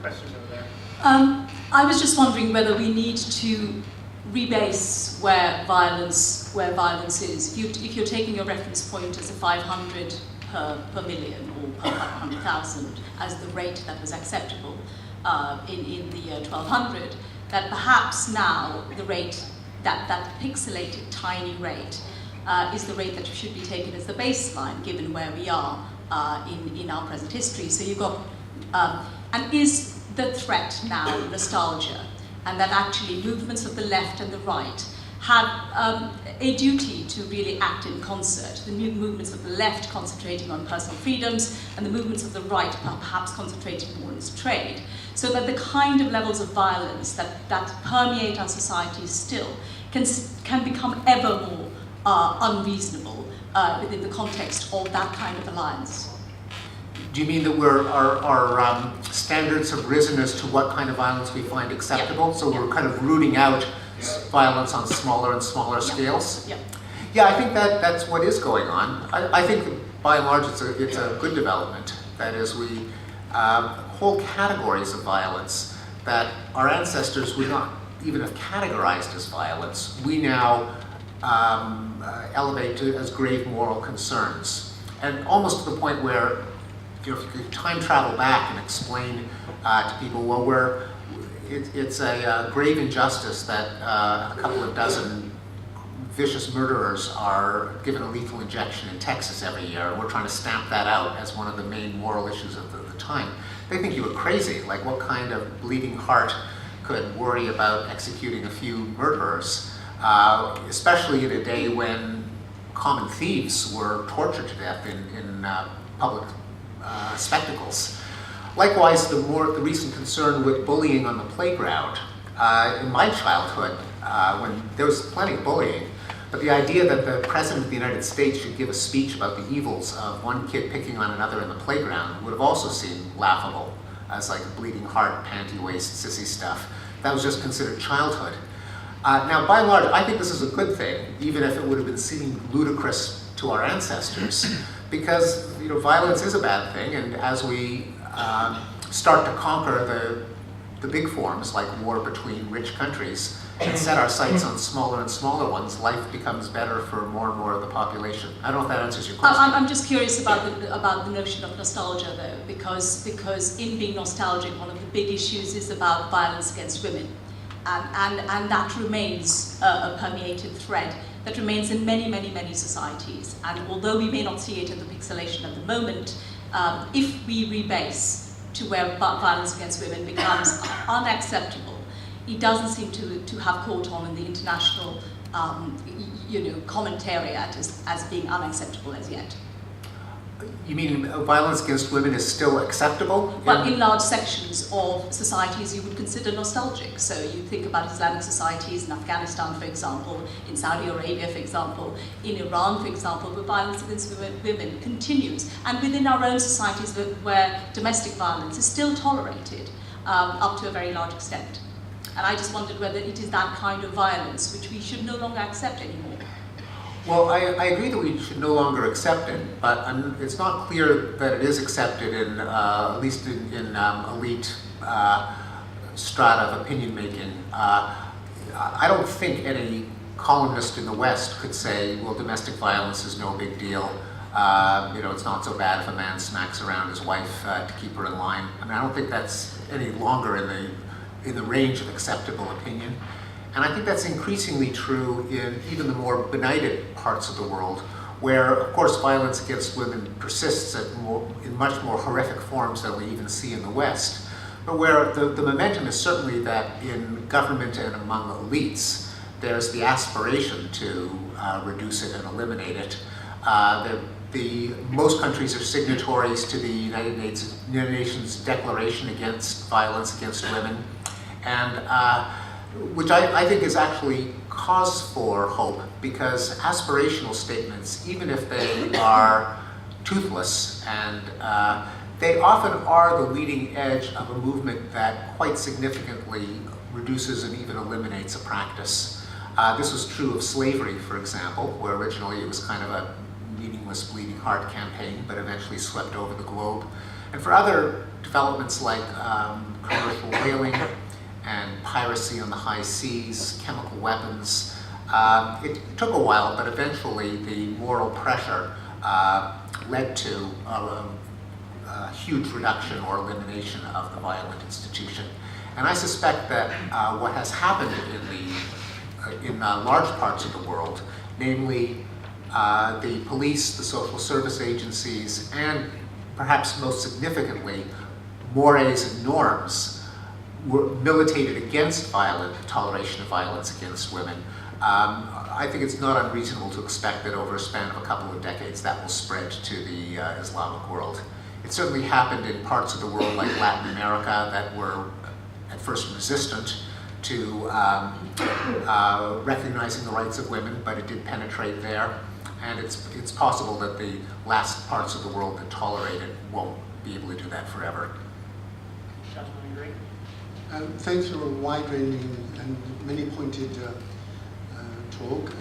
questions over there. I was just wondering whether we need to rebase where violence is. If you're taking your reference point as a 500 per million or per 100,000 as the rate that was acceptable in the year 1200, that perhaps now the rate, that pixelated tiny rate, is the rate that should be taken as the baseline given where we are in our present history. So you've got, and is the threat now nostalgia, and that actually movements of the left and the right have a duty to really act in concert. The movements of the left concentrating on personal freedoms, and the movements of the right perhaps concentrating more on trade, so that the kind of levels of violence that permeate our societies still can become ever more unreasonable within the context of that kind of alliance. Do you mean that our standards have risen as to what kind of violence we find acceptable? Yeah. So we're kind of rooting out violence on smaller and smaller scales? Yeah. Yeah, I think that's what is going on. I think that by and large it's a good development. That is, we whole categories of violence that our ancestors would not even have categorized as violence, we now elevate to as grave moral concerns. And almost to the point where, you know, if you could time travel back and explain to people, well, it's a grave injustice that a couple of dozen vicious murderers are given a lethal injection in Texas every year, and we're trying to stamp that out as one of the main moral issues of the time. They think you were crazy. Like, what kind of bleeding heart could worry about executing a few murderers, especially in a day when common thieves were tortured to death in public spectacles. Likewise, the recent concern with bullying on the playground. In my childhood, when there was plenty of bullying, but the idea that the President of the United States should give a speech about the evils of one kid picking on another in the playground would have also seemed laughable, as like bleeding heart, panty waist, sissy stuff. That was just considered childhood. Now, by and large, I think this is a good thing, even if it would have been seeming ludicrous to our ancestors, because, you know, violence is a bad thing, and as we start to conquer the big forms, like war between rich countries, and set our sights on smaller and smaller ones, life becomes better for more and more of the population. I don't know if that answers your question. I'm just curious about the notion of nostalgia, though, because in being nostalgic, one of the big issues is about violence against women, and that remains a permeated thread that remains in many societies. And although we may not see it in the pixelation at the moment, if we rebase to where violence against women becomes unacceptable, it doesn't seem to have caught on in the international commentariat as being unacceptable as yet. You mean violence against women is still acceptable? Well, in large sections of societies you would consider nostalgic. So you think about Islamic societies in Afghanistan, for example, in Saudi Arabia, for example, in Iran, for example, where violence against women continues. And within our own societies where domestic violence is still tolerated up to a very large extent. And I just wondered whether it is that kind of violence which we should no longer accept anymore. Well, I agree that we should no longer accept it, but it's not clear that it is accepted in, at least in elite strata of opinion making. I don't think any columnist in the West could say, well, domestic violence is no big deal. It's not so bad if a man smacks around his wife to keep her in line. I mean, I don't think that's any longer in the range of acceptable opinion. And I think that's increasingly true in even the more benighted parts of the world, where, of course, violence against women persists in much more horrific forms than we even see in the West. But where the momentum is certainly that in government and among elites, there's the aspiration to reduce it and eliminate it. Most countries are signatories to the United Nations Declaration against Violence Against Women, and which I think is actually cause for hope, because aspirational statements, even if they are toothless, and they often are the leading edge of a movement that quite significantly reduces and even eliminates a practice. This was true of slavery, for example, where originally it was kind of a meaningless bleeding heart campaign, but eventually swept over the globe. And for other developments like commercial whaling and piracy on the high seas, chemical weapons, it took a while, but eventually the moral pressure led to a huge reduction or elimination of the violent institution. And I suspect that what has happened in large parts of the world, namely the police, the social service agencies, and perhaps most significantly, mores and norms were militated against toleration of violence against women. I think it's not unreasonable to expect that over a span of a couple of decades that will spread to the Islamic world. It certainly happened in parts of the world like Latin America that were at first resistant to recognizing the rights of women, but it did penetrate there. And it's possible that the last parts of the world that tolerate it won't be able to do that forever. Thanks for a wide-ranging and many-pointed talk.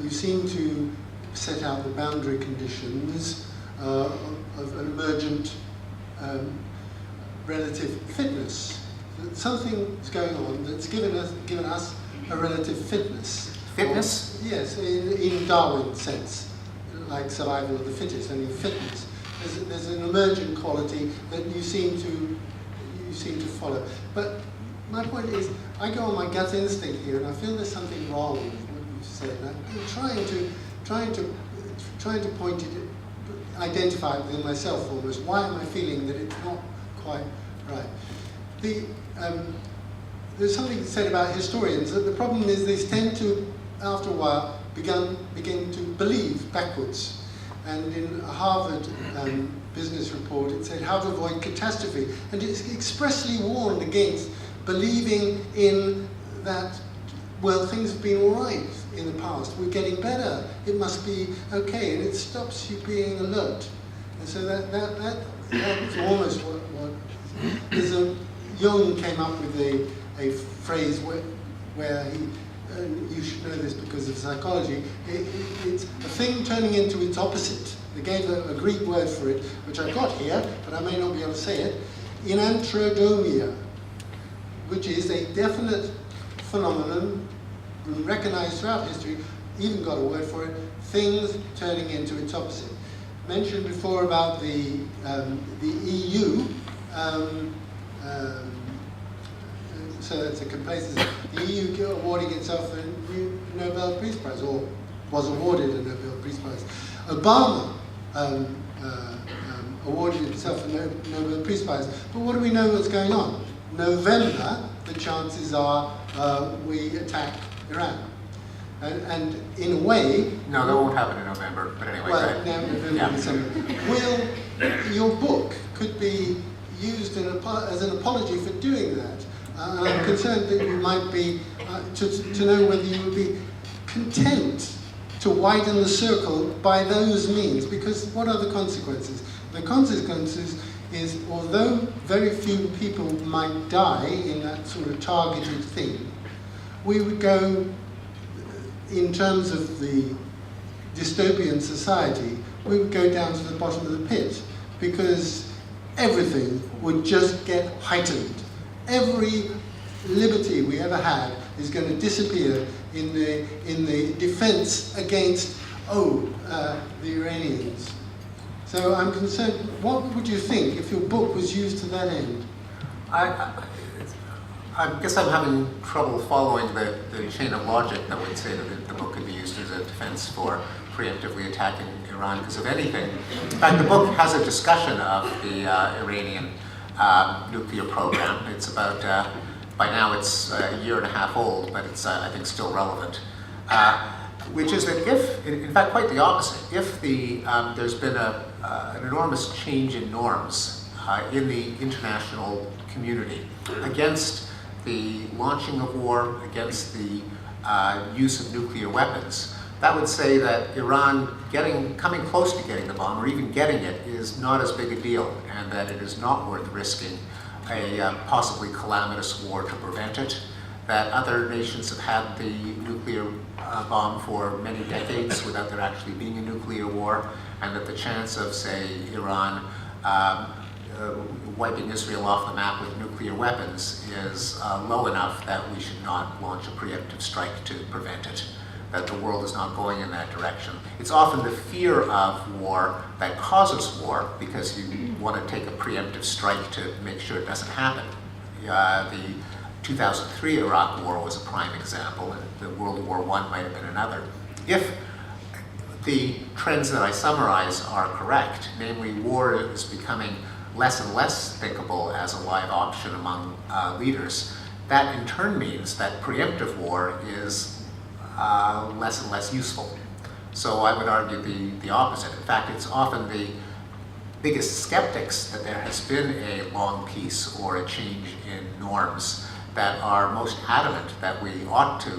You seem to set out the boundary conditions of an emergent relative fitness. Something's going on that's given us a relative fitness. Fitness? Yes, in Darwin's sense, like survival of the fittest, only fitness. There's an emergent quality that you seem to follow. But my point is, I go on my gut instinct here, and I feel there's something wrong with what you've said. And I'm trying to point it, identify it within myself almost. Why am I feeling that it's not quite right? There's something said about historians that the problem is they tend to, after a while, begin to believe backwards. And in a Harvard business report, it said how to avoid catastrophe, and it's expressly warned against believing in that, well, things have been all right in the past, we're getting better, it must be okay, and it stops you being alert. And so that's almost what is Jung came up with a phrase where he, you should know this because of psychology, it's a thing turning into its opposite. They gave a Greek word for it, which I got here, but I may not be able to say it, enantrodomia, which is a definite phenomenon recognized throughout history, even got a word for it, things turning into its opposite. Mentioned before about the EU, so that's a complacency. The EU awarding itself a new Nobel Peace Prize, or was awarded a Nobel Peace Prize. Obama awarded himself a Nobel Peace Prize. But what do we know what's going on? November, the chances are we attack Iran. And in a way... No, that won't happen in November, but anyway. Well, November, December. Your book could be used as an apology for doing that. And I'm concerned that you might be, to know whether you would be content to widen the circle by those means, because what are the consequences? The consequences is, although very few people might die in that sort of targeted thing, we would go, in terms of the dystopian society, we would go down to the bottom of the pit, because everything would just get heightened. Every liberty we ever had is going to disappear in the defense against, the Iranians. So I'm concerned, what would you think if your book was used to that end? I guess I'm having trouble following the chain of logic that would say that the book could be used as a defense for preemptively attacking Iran, because if anything, in fact, the book has a discussion of the Iranian nuclear program. It's about, by now it's a year and a half old, but it's, I think, still relevant. Which is that if, in fact, quite the opposite, if there's been an enormous change in norms in the international community against the launching of war, against the use of nuclear weapons, that would say that Iran coming close to getting the bomb, or even getting it, is not as big a deal, and that it is not worth risking a possibly calamitous war to prevent it, that other nations have had the nuclear bomb for many decades without there actually being a nuclear war, and that the chance of, say, Iran wiping Israel off the map with nuclear weapons is low enough that we should not launch a preemptive strike to prevent it, that the world is not going in that direction. It's often the fear of war that causes war, because you want to take a preemptive strike to make sure it doesn't happen. The 2003 Iraq War was a prime example, and the World War I might have been another. If the trends that I summarize are correct, namely war is becoming less and less thinkable as a live option among leaders, that in turn means that preemptive war is less and less useful. So I would argue the opposite. In fact, it's often the biggest skeptics that there has been a long peace or a change in norms that are most adamant that we ought to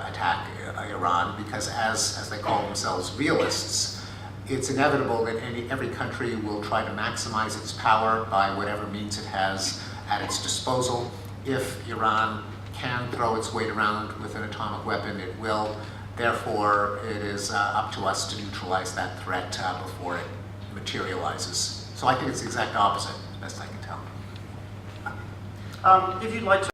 attack Iran, because as they call themselves realists, it's inevitable that every country will try to maximize its power by whatever means it has at its disposal. If Iran can throw its weight around with an atomic weapon, it will. Therefore, it is up to us to neutralize that threat before it materializes. So I think it's the exact opposite, as best I can tell. If you'd like to